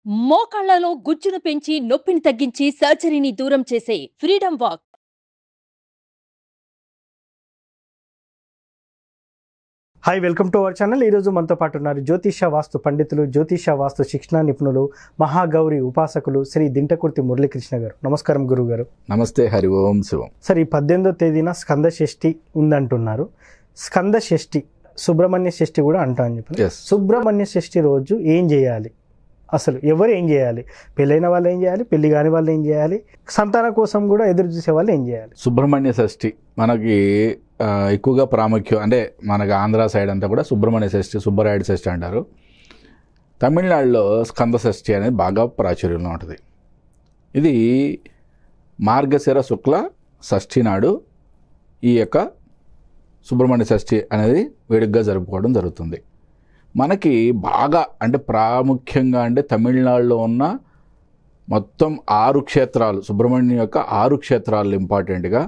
మోకాళ్లలో గుజ్జును పెంచి నొప్పిని తగ్గించి సర్జరీని దూరం చేసే freedom walk. Hi, welcome to our channel. ఈరోజు మనతో పాటు ఉన్నారు జ్యోతిష వాస్తు పండితులు, జ్యోతిష వాస్తు శిక్షణ నిపుణులు, మహాగౌరి ఉపాసకులు శ్రీ దింటకుర్తి మురళీకృష్ణ గారు. నమస్కారం గురువు గారు. నమస్తే. హరి ఓం శివం. సార్, ఈ 18వ తేదీన స్కంద షష్ఠి ఉందంటున్నారు. స్కంద షష్ఠి, సుబ్రహ్మణ్య షష్ఠి కూడా అంటా అని చెప్పి, సుబ్రహ్మణ్య షష్ఠి రోజు ఏం చేయాలి? అసలు ఎవరు ఏం చేయాలి? పెళ్ళైన వాళ్ళు ఏం చేయాలి? పెళ్లి కాని వాళ్ళు ఏం చేయాలి? సంతానం కోసం కూడా ఎదురు చూసే వాళ్ళు ఏం చేయాలి? సుబ్రహ్మణ్య షష్ఠి మనకి ఎక్కువగా ప్రాముఖ్యం. అంటే మనకి ఆంధ్ర సైడ్ అంతా కూడా సుబ్రహ్మణ్య షష్ఠి, సుబ్బరాయుడు షష్ఠి అంటారు. తమిళనాడులో స్కంద షష్ఠి అనేది బాగా ప్రాచుర్యంలో ఉంటుంది. ఇది మార్గశిర శుక్ల షష్ఠి నాడు ఈ యొక్క సుబ్రహ్మణ్య షష్ఠి అనేది వేడుకగా జరుపుకోవడం జరుగుతుంది. మనకి బాగా అంటే ప్రాముఖ్యంగా అంటే తమిళనాడులో ఉన్న మొత్తం 6 క్షేత్రాలు, సుబ్రహ్మణ్యం యొక్క 6 క్షేత్రాలు ఇంపార్టెంట్గా.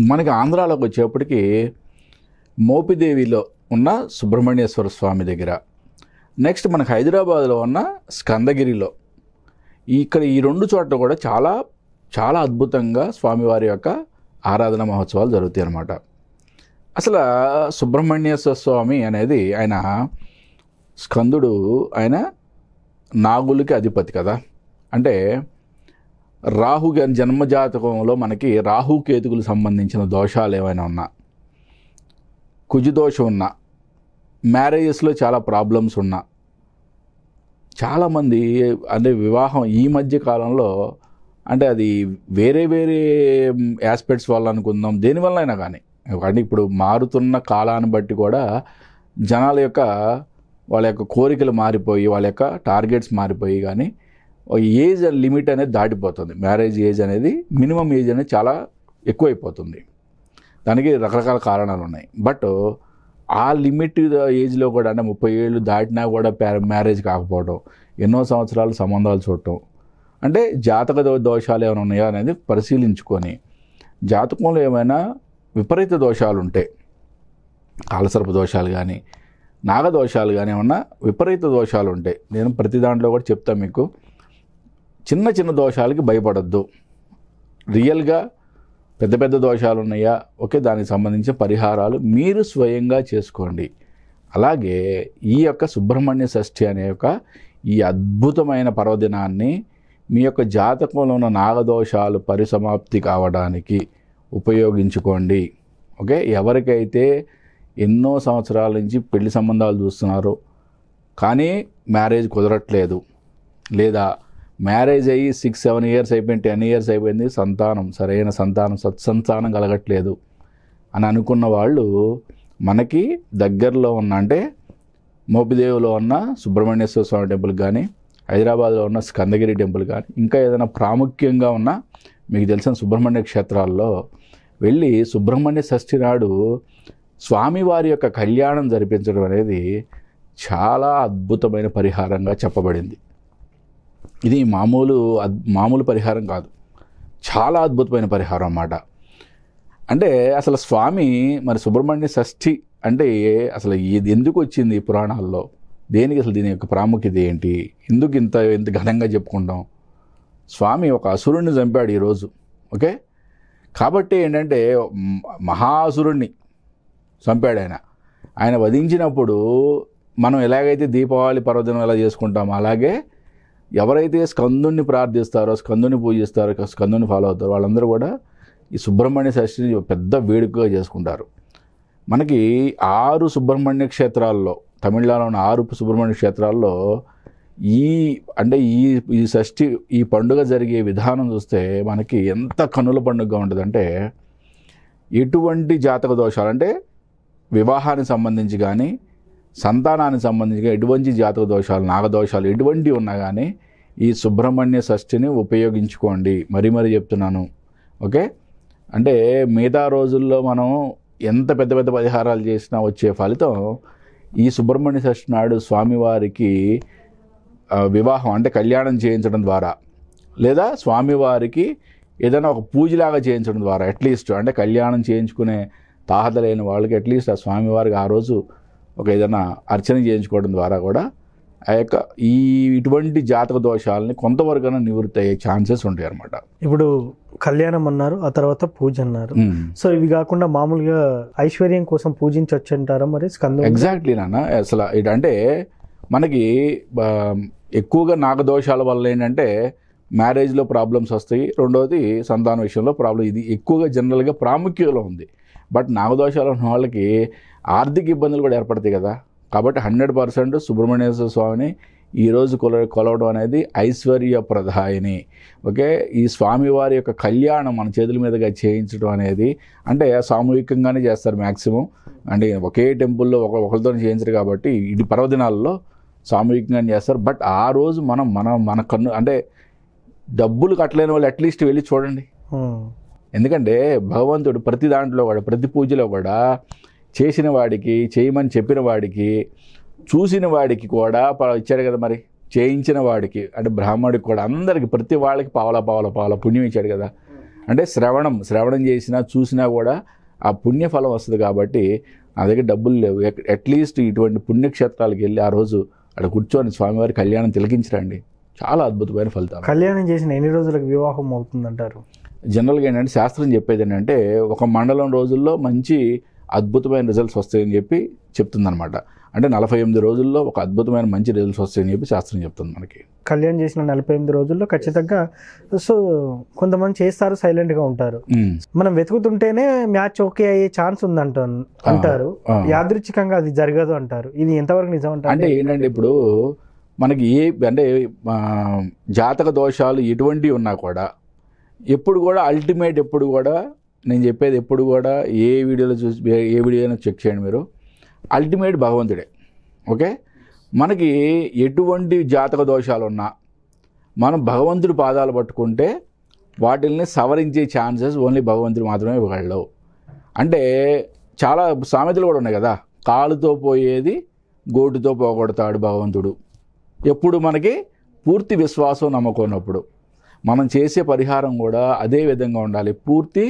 మనకి ఆంధ్రాలోకి వచ్చేప్పటికి మోపిదేవిలో ఉన్న సుబ్రహ్మణ్యేశ్వర స్వామి దగ్గర, నెక్స్ట్ మనకి హైదరాబాద్లో ఉన్న స్కందగిరిలో, ఇక్కడ ఈ 2 చోట్ల కూడా చాలా చాలా అద్భుతంగా స్వామివారి యొక్క ఆరాధన మహోత్సవాలు జరుగుతాయి అన్నమాట. అసలు సుబ్రహ్మణ్యేశ్వర స్వామి అనేది ఆయన స్కందుడు, ఆయన నాగులకి అధిపతి కదా. అంటే రాహు జన్మజాతకంలో మనకి రాహుకేతుకులకు సంబంధించిన దోషాలు ఏమైనా ఉన్నా, కుజదోషం ఉన్నా, మ్యారేజెస్లో చాలా ప్రాబ్లమ్స్ ఉన్నా, చాలామంది అంటే వివాహం ఈ మధ్య కాలంలో అంటే అది వేరే వేరే ఆస్పెక్ట్స్ వల్ల అనుకుందాం, దేనివల్ల అయినా కానీ, అంటే ఇప్పుడు మారుతున్న కాలాన్ని బట్టి కూడా జనాల యొక్క వాళ్ళ యొక్క కోరికలు మారిపోయి, వాళ్ళ యొక్క టార్గెట్స్ మారిపోయి, కానీ ఏజ్ లిమిట్ అనేది దాటిపోతుంది. మ్యారేజ్ ఏజ్ అనేది, మినిమం ఏజ్ అనేది చాలా ఎక్కువైపోతుంది. దానికి రకరకాల కారణాలు ఉన్నాయి. బట్ ఆ లిమిట్ ఏజ్లో కూడా, అంటే 30 ఏళ్ళు దాటినా కూడా మ్యారేజ్ కాకపోవడం, ఎన్నో సంవత్సరాలు సంబంధాలు చూడటం, అంటే జాతక దోషాలు ఏమైనా ఉన్నాయా అనేది పరిశీలించుకొని, జాతకంలో ఏమైనా విపరీత దోషాలు ఉంటే, కాలసర్ప దోషాలు కానీ, నాగదోషాలు కానీ, ఏమన్నా విపరీత దోషాలు ఉంటే, నేను ప్రతి దాంట్లో కూడా చెప్తాను మీకు. చిన్న చిన్న దోషాలకి భయపడద్దు. రియల్గా పెద్ద పెద్ద దోషాలు ఉన్నాయా, ఓకే, దానికి సంబంధించిన పరిహారాలు మీరు స్వయంగా చేసుకోండి. అలాగే ఈ యొక్క సుబ్రహ్మణ్య షష్ఠి అనే యొక్క ఈ అద్భుతమైన పర్వదినాన్ని మీ యొక్క జాతకంలో ఉన్న నాగదోషాలు పరిసమాప్తి కావడానికి ఉపయోగించుకోండి. ఓకే, ఎవరికైతే ఎన్నో సంవత్సరాల నుంచి పెళ్లి సంబంధాలు చూస్తున్నారో కానీ మ్యారేజ్ కుదరట్లేదు, లేదా మ్యారేజ్ అయ్యి 6-7 ఇయర్స్ అయిపోయింది, 10 ఇయర్స్ అయిపోయింది, సరైన సంతానం సత్సంతానం కలగట్లేదు అని అనుకున్న వాళ్ళు, మనకి దగ్గరలో ఉన్న అంటే మోపిదేవిలో ఉన్న సుబ్రహ్మణ్యేశ్వర స్వామి టెంపుల్ కానీ, హైదరాబాద్లో ఉన్న స్కందగిరి టెంపుల్ కానీ, ఇంకా ఏదైనా ప్రాముఖ్యంగా ఉన్న మీకు తెలిసిన సుబ్రహ్మణ్య క్షేత్రాల్లో వెళ్ళి సుబ్రహ్మణ్య షష్ఠి నాడు స్వామివారి యొక్క కళ్యాణం జరిపించడం అనేది చాలా అద్భుతమైన పరిహారంగా చెప్పబడింది. ఇది మామూలు పరిహారం కాదు, చాలా అద్భుతమైన పరిహారం అన్నమాట. అంటే అసలు స్వామి మరి సుబ్రహ్మణ్య షష్ఠి అంటే అసలు ఇది ఎందుకు వచ్చింది ఈ పురాణాల్లో, దేనికి అసలు దీని యొక్క ప్రాముఖ్యత ఏంటి, ఎందుకు ఇంత ఘనంగా చెప్పుకుంటాం? స్వామి ఒక అసురుణ్ణి చంపాడు ఈరోజు, ఓకే. కాబట్టి ఏంటంటే మహాసురుణ్ణి చంపాడు ఆయన వధించినప్పుడు మనం ఎలాగైతే దీపావళి పర్వదినం ఎలా చేసుకుంటామో, అలాగే ఎవరైతే స్కందుని ప్రార్థిస్తారో, స్కందుని పూజిస్తారో, స్కందుని ఫాలో అవుతారో, వాళ్ళందరూ కూడా ఈ సుబ్రహ్మణ్య షష్ఠిని పెద్ద వేడుకగా చేసుకుంటారు. మనకి 6 సుబ్రహ్మణ్య క్షేత్రాల్లో, తమిళనాడులో ఉన్న 6 సుబ్రహ్మణ్య క్షేత్రాల్లో ఈ షష్ఠి, ఈ పండుగ జరిగే విధానం చూస్తే మనకి ఎంత కన్నుల పండుగగా ఉంటుందంటే, ఎటువంటి జాతక దోషాలు అంటే వివాహానికి సంబంధించి కానీ, సంతానానికి సంబంధించి ఎటువంటి జాతక దోషాలు, నాగదోషాలు ఎటువంటి ఉన్నా కానీ ఈ సుబ్రహ్మణ్య షష్ఠిని ఉపయోగించుకోండి. మరీ చెప్తున్నాను, ఓకే. అంటే మిగతా రోజుల్లో మనం ఎంత పెద్ద పెద్ద పరిహారాలు చేసినా వచ్చే ఫలితం ఈ సుబ్రహ్మణ్య షష్ఠి నాడు స్వామివారికి వివాహం అంటే కళ్యాణం చేయించడం ద్వారా, లేదా స్వామివారికి ఏదైనా ఒక పూజలాగా చేయించడం ద్వారా, అట్లీస్ట్ అంటే కళ్యాణం చేయించుకునే తాహత లేని వాళ్ళకి అట్లీస్ట్ ఆ స్వామివారికి ఆ రోజు ఒక ఏదైనా అర్చన చేయించుకోవడం ద్వారా కూడా ఆ యొక్క ఇటువంటి జాతక దోషాలని కొంతవరకైనా నివృత్తి అయ్యే ఛాన్సెస్ ఉంటాయి అన్నమాట. ఇప్పుడు కళ్యాణం అన్నారు, ఆ తర్వాత పూజ అన్నారు. సో ఇవి కాకుండా మామూలుగా ఐశ్వర్యం కోసం పూజించవచ్చు అంటారా మరి స్కందం? ఎగ్జాక్ట్లీ నాన్న. అసలు అంటే మనకి ఎక్కువగా నాగదోషాల వల్ల ఏంటంటే మ్యారేజ్లో ప్రాబ్లమ్స్ వస్తాయి, రెండవది సంతాన విషయంలో ప్రాబ్లం. ఇది ఎక్కువగా జనరల్గా ప్రాముఖ్యంలో ఉంది. బట్ నాగదోషాలు ఉన్న వాళ్ళకి ఆర్థిక ఇబ్బందులు కూడా ఏర్పడతాయి కదా. కాబట్టి 100% సుబ్రహ్మణ్యేశ్వర స్వామిని ఈరోజు కొలవడం అనేది ఐశ్వర్యప్రదాయిని. ఓకే, ఈ స్వామివారి యొక్క కళ్యాణం మన చేతుల మీదుగా చేయించడం అనేది అంటే సామూహికంగానే చేస్తారు మ్యాక్సిమం. అంటే ఒకే టెంపుల్లో ఒకరితో చేయించరు కాబట్టి ఇది పర్వదినాల్లో సామూహికంగానే చేస్తారు. బట్ ఆ రోజు మన కన్ను అంటే డబ్బులు కట్టలేని వాళ్ళు అట్లీస్ట్ వెళ్ళి చూడండి. ఎందుకంటే భగవంతుడు ప్రతి దాంట్లో కూడా, ప్రతి పూజలో కూడా చేసిన వాడికి, చేయమని చెప్పిన వాడికి, చూసిన వాడికి కూడా ఇచ్చాడు కదా. మరి చేయించిన వాడికి అంటే బ్రాహ్మడికి కూడా, అందరికి ప్రతి వాళ్ళకి పావల పుణ్యం ఇచ్చాడు కదా. అంటే శ్రవణం చేసినా చూసినా కూడా ఆ పుణ్యఫలం వస్తుంది. కాబట్టి నా దగ్గర డబ్బులు లేవు, అట్లీస్ట్ ఇటువంటి పుణ్యక్షేత్రాలకు వెళ్ళి ఆ రోజు అక్కడ కూర్చొని స్వామివారి కళ్యాణం తిలకించరండి. చాలా అద్భుతమైన ఫలితాలు. కళ్యాణం చేసిన ఎన్ని రోజులకు వివాహం అవుతుందంటారు? జనరల్గా ఏంటంటే శాస్త్రం చెప్పేది ఏంటంటే ఒక మండలం రోజుల్లో మంచి అద్భుతమైన రిజల్ట్స్ వస్తాయని చెప్పి చెప్తుందనమాట. అంటే 48 రోజుల్లో ఒక అద్భుతమైన మంచి రిజల్ట్స్ వస్తాయని చెప్పి శాస్త్రం చెప్తుంది మనకి. కళ్యాణం చేసిన 48 రోజుల్లో ఖచ్చితంగా. సో కొంతమంది చేస్తారు, సైలెంట్గా ఉంటారు. మనం వెతుకుతుంటేనే మ్యాచ్ ఓకే అయ్యే ఛాన్స్ అంటారు. యాదృచ్ఛికంగా అది జరగదు అంటారు. ఇది ఎంతవరకు నిజం అంటారు? అంటే ఏంటంటే ఇప్పుడు మనకి అంటే జాతక దోషాలు ఎటువంటివి ఉన్నా కూడా ఎప్పుడు కూడా అల్టిమేట్, ఎప్పుడు కూడా నేను చెప్పేది ఎప్పుడు కూడా ఏ వీడియోలో చూసి ఏ వీడియో అయినా చెక్ చేయండి మీరు, అల్టిమేట్ భగవంతుడే. ఓకే, మనకి ఎటువంటి జాతక దోషాలు ఉన్నా మనం భగవంతుడి పాదాలు పట్టుకుంటే వాటిల్ని సవరించే ఛాన్సెస్ ఓన్లీ భగవంతుడు మాత్రమే ఇవ్వగలవు. అంటే చాలా సామెతలు కూడా ఉన్నాయి కదా, కాలుతో పోయేది గోటుతో పోగొడతాడు భగవంతుడు. ఎప్పుడు మనకి పూర్తి విశ్వాసం, నమ్మకం ఉన్నప్పుడు మనం చేసే పరిహారం కూడా అదే విధంగా ఉండాలి. పూర్తి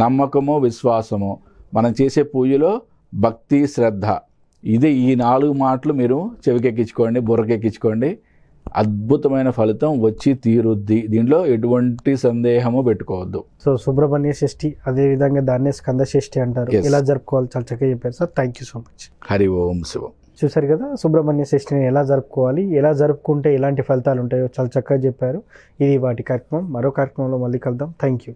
నమ్మకము, విశ్వాసము, మనం చేసే పూజలో భక్తి, శ్రద్ధ, ఇది ఈ 4 మాటలు మీరు చెవికెక్కించుకోండి, బుర్రకెక్కించుకోండి. అద్భుతమైన ఫలితం వచ్చి తీరుద్ది. దీంట్లో ఎటువంటి సందేహము పెట్టుకోవద్దు. సో సుబ్రహ్మణ్య షష్ఠి, అదే విధంగా దాన్నే స్కంద షష్ఠి అంటారు. ఎలా జరుపుకోవాలి చాలా చక్కగా చెప్పారు sir. Thank you so much. Hari Om Shivam. చూసారు కదా సుబ్రహ్మణ్య షష్ఠిని ఎలా జరుపుకోవాలి, ఎలా జరుపుకుంటే ఎలాంటి ఫలితాలు ఉంటాయో చాలా చక్కగా చెప్పారు. ఇది వాటి కార్యక్రమం. మరో కార్యక్రమంలో మళ్ళీ కలుద్దాం. Thank you.